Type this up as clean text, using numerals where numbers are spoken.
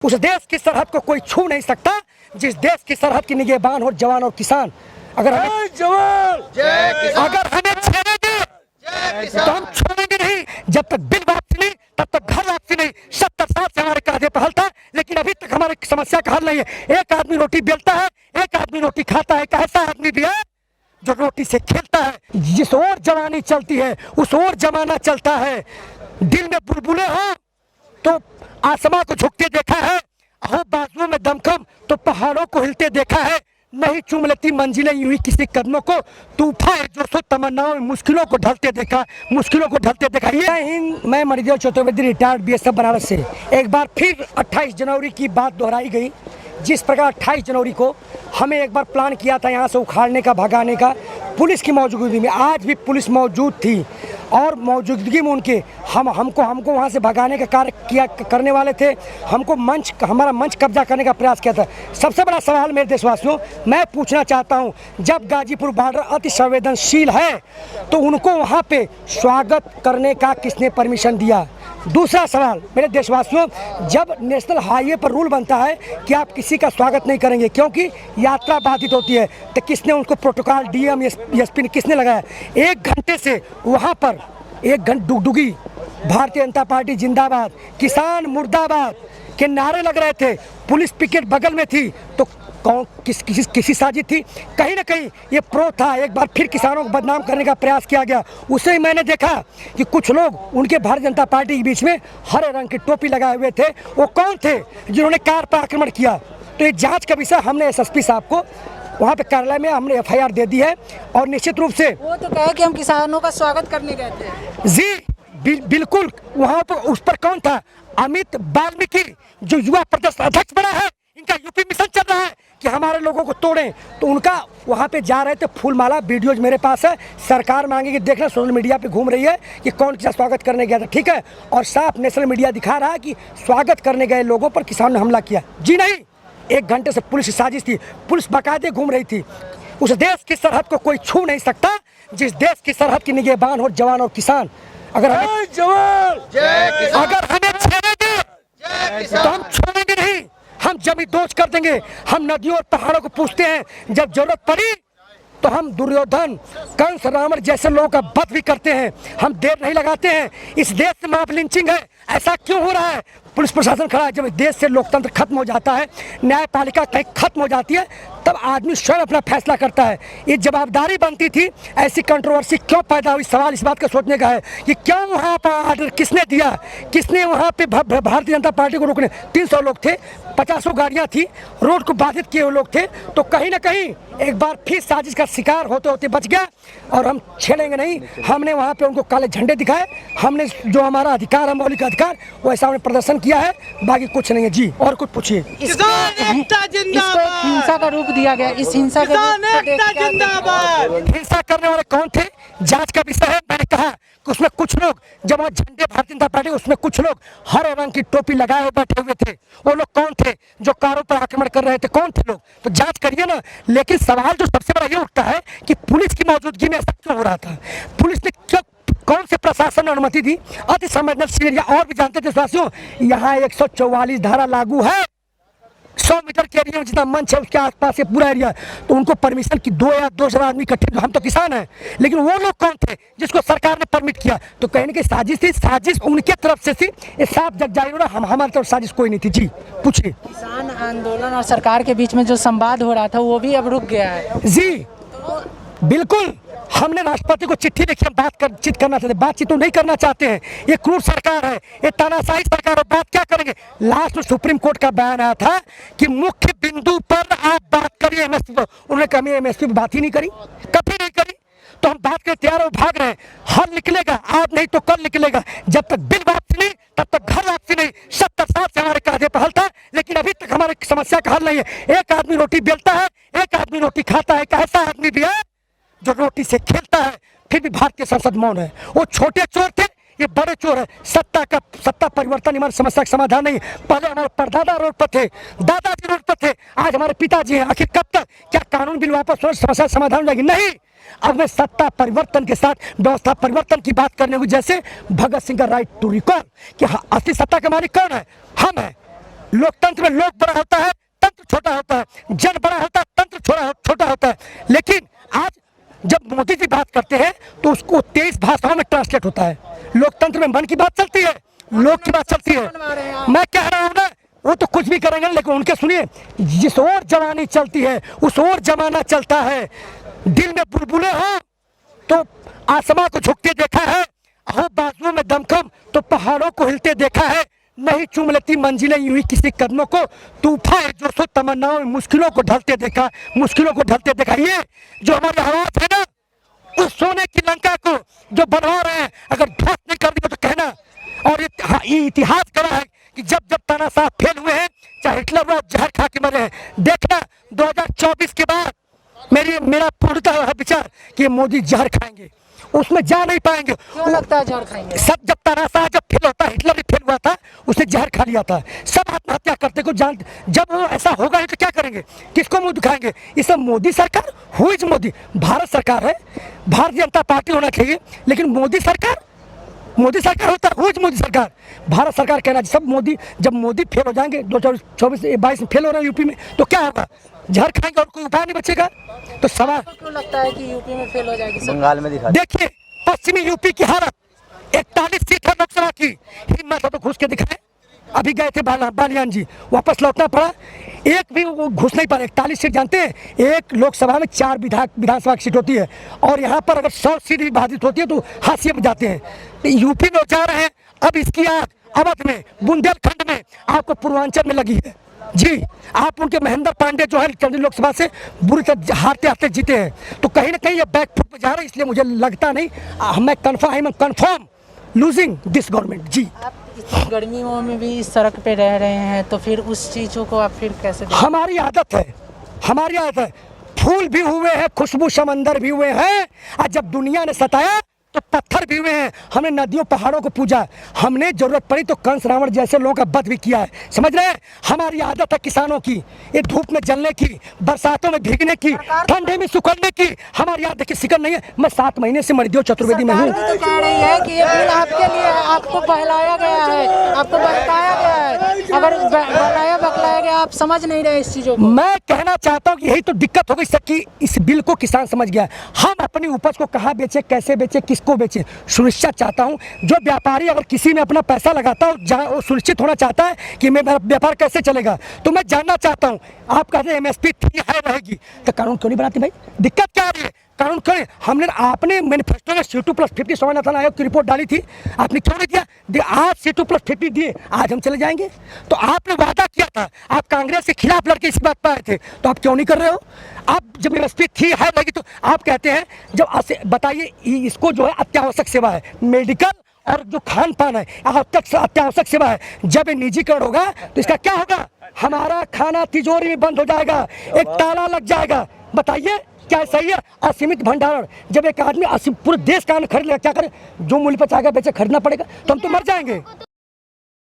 उस देश की सरहद को कोई छू नहीं सकता जिस देश की सरहद की निगहबान हो जवान और किसान। अगर हमें छेड़ेंगे तो हम छोड़ेंगे नहीं। जब तक बिल वापसी नहीं तब तक घर वापसी नहीं। 70 साल से हमारे कांधे पर हल था, लेकिन अभी तक हमारी समस्या का हल नहीं है। एक आदमी रोटी बेलता है, एक आदमी रोटी खाता है। एक ऐसा आदमी भी है जो रोटी से खेलता है। जिस ओर जवानी चलती है उस ओर जमाना चलता है। दिल में बुलबुले हो तो आसमां को झुकते देखा है, हो बाजुओं में दमखम तो पहाड़ों को हिलते देखा है। नहीं चूम लेती मंजिलें यूं ही किसी कदमों को, तूफान जोशो तमन्नाओं में मुश्किलों को ढलते देखा, मुश्किलों को ढलते देखा। ये मैं मणिदेव चतुर्वेदी रिटायर्ड बीएसएफ बनारस से एक बार फिर 28 जनवरी की बात दोहराई गई। जिस प्रकार 28 जनवरी को हमें एक बार प्लान किया था यहाँ से उखाड़ने का, भगाने का, पुलिस की मौजूदगी में। आज भी पुलिस मौजूद थी और मौजूदगी में उनके हमको वहाँ से भगाने का कार्य करने वाले थे। हमारा मंच कब्जा करने का प्रयास किया था। सबसे बड़ा सवाल मेरे देशवासियों मैं पूछना चाहता हूँ, जब गाजीपुर बॉर्डर अति संवेदनशील है तो उनको वहाँ पे स्वागत करने का किसने परमिशन दिया? दूसरा सवाल मेरे देशवासियों, जब नेशनल हाईवे पर रूल बनता है कि आप किसी का स्वागत नहीं करेंगे क्योंकि यात्रा बाधित होती है, तो किसने उनको प्रोटोकॉल डीएम एसपी ने किसने लगाया? 1 घंटे से वहाँ पर 1 घंटे डुगडुगी भारतीय जनता पार्टी जिंदाबाद, किसान मुर्दाबाद के नारे लग रहे थे। पुलिस पिकेट बगल में थी तो कौन किसी साजिश थी? कहीं ना कहीं ये प्रो था। एक बार फिर किसानों को बदनाम करने का प्रयास किया गया। उससे ही मैंने देखा कि कुछ लोग उनके भारतीय जनता पार्टी के बीच में हरे रंग की टोपी लगाए हुए थे। वो कौन थे जिन्होंने कार पर आक्रमण किया? तो ये जांच का विषय हमने एसएसपी साहब को वहाँ पे कार्यालय में हमने एफआईआर दे दी है। और निश्चित रूप से वो तो कहे कि हम किसानों का स्वागत करने गए थे। जी बिल्कुल, वहाँ पर उस पर कौन था? अमित वाल्मीकि जो युवा प्रदेश अध्यक्ष बना है, इनका यूपी मिशन चल रहा है कि हमारे लोगों को तोड़ें, तो उनका वहाँ पे जा रहे थे। फूलमाला वीडियोज मेरे पास है, सरकार मांगेगी देखना। सोशल मीडिया पे घूम रही है कि कौन किसा स्वागत करने गया था, ठीक है। और साफ नेशनल मीडिया दिखा रहा है कि स्वागत करने गए लोगों पर किसान ने हमला किया। जी नहीं, 1 घंटे से पुलिस की साजिश थी। पुलिस बाकायदे घूम रही थी। उस देश की सरहद को कोई छू नहीं सकता जिस देश की सरहद की निगहबान हो जवान और किसान। अगर हमें छेड़ेंगे तो हम छोड़ेंगे नहीं। हम जमीन दोष कर देंगे। हम नदियों और पहाड़ों को पूछते हैं। जब जरूरत पड़ी तो हम दुर्योधन, कंस, रावण जैसे लोगों का वध भी करते हैं। हम देर नहीं लगाते हैं। इस देश से मॉब लिंचिंग है, ऐसा क्यों हो रहा है? पुलिस प्रशासन खड़ा है। जब इस देश से लोकतंत्र खत्म हो जाता है, न्यायपालिका कहीं खत्म हो जाती है, तब आदमी स्वयं अपना फैसला करता है। ये जवाबदारी बनती थी। ऐसी कंट्रोवर्सी क्यों पैदा हुई? सवाल इस बात का सोचने का है कि क्यों वहाँ पर आर्डर किसने दिया? किसने वहाँ पे भारतीय जनता पार्टी को रोकने? 300 लोग थे, 50 गाड़ियाँ थी, रोड को बाधित किए हुए लोग थे। तो कहीं ना कहीं एक बार फिर साजिश का शिकार होते होते बच गया। और हम छेड़ेंगे नहीं। हमने वहाँ पे उनको काले झंडे दिखाए। हमने जो हमारा अधिकार है, मौलिक अधिकार, वो ऐसा हमने प्रदर्शन किया है। बाकी कुछ नहीं है। जी और कुछ पूछिए। इसको हिंसा का रूप दिया गया। इस हिंसा का हिंसा करने वाले कौन थे? जांच का विषय है। मैंने कहा कि उसमें कुछ लोग, जब वहाँ झंडे भारतीय जनता पार्टी, उसमें कुछ लोग हरे रंग की टोपी लगाए हुए बैठे हुए थे। वो लोग कौन थे जो कारों पर आक्रमण कर रहे थे? कौन थे लोग? तो जांच करिए ना। लेकिन सवाल जो सबसे बड़ा ये उठता है कि पुलिस की मौजूदगी में ऐसा क्यों हो रहा था? पुलिस ने क्यों, कौन से प्रशासन ने अनुमति दी? अति संवेदनशील एरिया। और भी जानते देशवासियों, यहाँ 144 धारा लागू है। 100 मीटर के एरिया में जितना मंच है उसके आसपास से पूरा एरिया। तो उनको परमिशन की 2 या 200 आदमी इकट्ठे। हम तो किसान हैं, लेकिन वो लोग कौन थे जिसको सरकार ने परमिट किया? तो कहने की साजिश थी। साजिश उनके तरफ से थी। ये साफ जग जाहिर हो रहा, हमारी तरफ साजिश कोई नहीं थी। जी पूछिए। किसान आंदोलन और सरकार के बीच में जो संवाद हो रहा था वो भी अब रुक गया है। जी बिल्कुल, हमने राष्ट्रपति को चिट्ठी लिखी। हम बातचीत करना चाहते, बातचीत तो नहीं करना चाहते हैं। ये क्रूर सरकार है, ये तानाशाही सरकार है। बात क्या करेंगे? लास्ट में सुप्रीम कोर्ट का बयान आया था कि मुख्य बिंदु पर आप बात करिए एमएसपी पर। उन्होंने कहा एमएसपी पर बात ही नहीं करी, कभी नहीं करी। तो हम बात करते तैयार हो, भाग रहे हैं। हल निकलेगा आज नहीं तो कल निकलेगा। जब तक बिल वापसी नहीं तब तक घर वापसी नहीं। 70 साल से हमारे कांधे पर हल था, लेकिन अभी तक हमारी समस्या का हल नहीं है। एक आदमी रोटी बेलता है, एक आदमी रोटी खाता है। एक ऐसा आदमी भी है जो रोटी से खेलता है, फिर भी भारतीय संसद मौन है। वो छोटे चोर थे, ये बड़े चोर है। सत्ता परिवर्तन हमारी समस्या का समाधान नहीं। पहले हमारे परदादा रोड पर थे, दादाजी रोड पर थे, आज हमारे पिताजी हैं। आखिर कब तक? क्या कानून बिल वापस हो समस्या समाधान हो जाएगी? नहीं। अब मैं सत्ता परिवर्तन के साथ व्यवस्था परिवर्तन की बात करने को, जैसे भगत सिंह का राइट टू रिकॉल कि असली सत्ता के मालिक कौन है? हम हैं। लोकतंत्र में लोक बड़ा होता है, तंत्र छोटा होता है, जन बड़ा होता है, तंत्र छोटा होता है। लेकिन आज जब मोदी जी बात करते हैं तो उसको 23 भाषाओं में ट्रांसलेट होता है। लोकतंत्र में मन की बात चलती है, लोक की बात चलती है। मैं कह रहा हूँ ना, वो तो कुछ भी करेंगे, लेकिन उनके सुनिए, जिस ओर जवानी चलती है उस ओर जमाना चलता है। दिल में बुलबुलें हो तो आसमां को झुकते देखा है, हो बाजुओं में दमखम तो पहाड़ों को हिलते देखा है। नहीं चूम लेती मंजिलें यूं ही किसी कदमों को, तूफान जो सो तमन्नाओं में मुश्किलों को ढलते देखा, मुश्किलों को ढलते देखा। ये जो हमारी आवाज है ना, उस सोने की लंका को जो बनवा रहे हैं, अगर ध्वस्त नहीं कर दिया तो कहना। और ये इतिहास करा है कि जब जब तानाशाह फेल हुए हैं, चाहे हिटलर हुआ, जहर खा के मरे हैं। देखना 2024 के बाद मेरा पूर्णतः विचार कि मोदी जहर खाएंगे, उसमें जा नहीं पाएंगे। क्यों लगता है जहर खाएंगे? सब जब तानाशाह जब फेल होता है, हिटलर भी फेल हुआ था, उसने जहर खा लिया था। सब आत्महत्या करते को जान, जब वो ऐसा होगा नहीं तो क्या करेंगे, किसको मुंह दिखाएंगे? ये सब मोदी सरकार, हु इज मोदी? भारत सरकार है, भारतीय जनता पार्टी होना चाहिए, लेकिन मोदी सरकार होता है, हु इज मोदी सरकार? भारत सरकार कहना सब मोदी। जब मोदी फेल हो जाएंगे 2024-22 में फेल हो रहे हैं यूपी में, तो क्या होगा? जहर खाएंगे और कोई उपाय नहीं बचेगा। तो सवाल क्यों लगता है कि यूपी में फेल हो जाएगी? बंगाल में दिखा देखिए, पश्चिमी यूपी की हालत, 41 सीट है लोकसभा की, हिम्मत है तो घुस के दिखाए। अभी गए थे बालियान जी, वापस लौटना पड़ा, एक भी वो घुस नहीं पा रहे। 41 सीट जानते हैं, एक लोकसभा में 4 विधानसभा की सीट होती है, और यहाँ पर अगर 100 सीट विभाजित होती है तो हाशिए में जाते हैं। यूपी में जा रहे हैं, अब इसकी आग अवध में, बुंदेलखंड में, आपको पूर्वांचल में लगी है। जी, आप उनके महेंद्र पांडे जो है चंद्री लोकसभा से बुरी तरह हारते हारते जीते हैं, तो कहीं ना कहीं ये बैकफुट पे जा रहे हैं। इसलिए मुझे लगता नहीं, मैं कन्फर्म लूजिंग दिस गवर्नमेंट। जी, आप इतनी गर्मियों में भी इस सड़क पे रह रहे हैं, तो फिर उस चीज़ों को आप फिर कैसे देखें? हमारी आदत है। फूल भी हुए हैं, खुशबू समंदर भी हुए हैं, और जब दुनिया ने सताया तो पत्थर भी हुए हैं। हमने नदियों पहाड़ों को पूजा, हमने जरूरत पड़ी तो कंस रावण जैसे लोगों का वध भी किया है। समझ रहे हैं? हमारी आदत है किसानों की, ये धूप में जलने की, बरसातों में भीगने की, ठंडे में सुखड़ने की। हमारी आदत की शिकन नहीं है। मैं 7 महीने से मर्दियों चतुर्वेदी में हूँ। सरकार तो कह रही है कि ये बिल आपके लिए है, आपको बहलाया गया है, आपको बहकाया गया है। अगर बहलाया गया, आप समझ नहीं रहे इस चीज़ों को। मैं कहना चाहता हूँ कि यही तो दिक्कत हो गई सबकी, इस बिल को किसान समझ गया। हम अपनी उपज को कहाँ बेचे, कैसे बेचे, किसको बेचे, सुनिश्चित चाहता हूँ। जो व्यापारी अगर किसी में अपना पैसा लगाता हो, वो सुनिश्चित होना चाहता है कि मेरा व्यापार कैसे चलेगा। तो मैं जानना चाहता हूँ, आप कहते हैं MSP है रहेगी, तो कानून क्यों नहीं बनाते भाई? दिक्कत क्या आ रही है? कानून क्यों? आपने मैनिफेस्टो में C2+50 स्वामीनाथन आयोग की रिपोर्ट डाली थी, आपने क्यों नहीं दिया? आज C2+50 दिए, आज हम चले जाएंगे। तो आपने वादा किया था, आप कांग्रेस के खिलाफ लड़के इस बात पर आए थे, तो आप क्यों नहीं कर रहे हो? आप जब MSP है रहेगी तो आप कहते हैं, जब बताइए, इसको जो है अत्यावश्यक सेवा है, मेडिकल और जो खान पान है अत्यावश्यक सेवा है। जब ये निजीकरण होगा तो इसका क्या होगा? हमारा खाना तिजोरी में बंद हो जाएगा, एक ताला लग जाएगा। बताइए क्या सही है? असीमित भंडारण, जब एक आदमी पूरे देश का अन्न खरीद लेगा, क्या करे? जो मूल्य पर चाहेगा बेचे, खरीदना पड़ेगा, तो हम तो मर जाएंगे।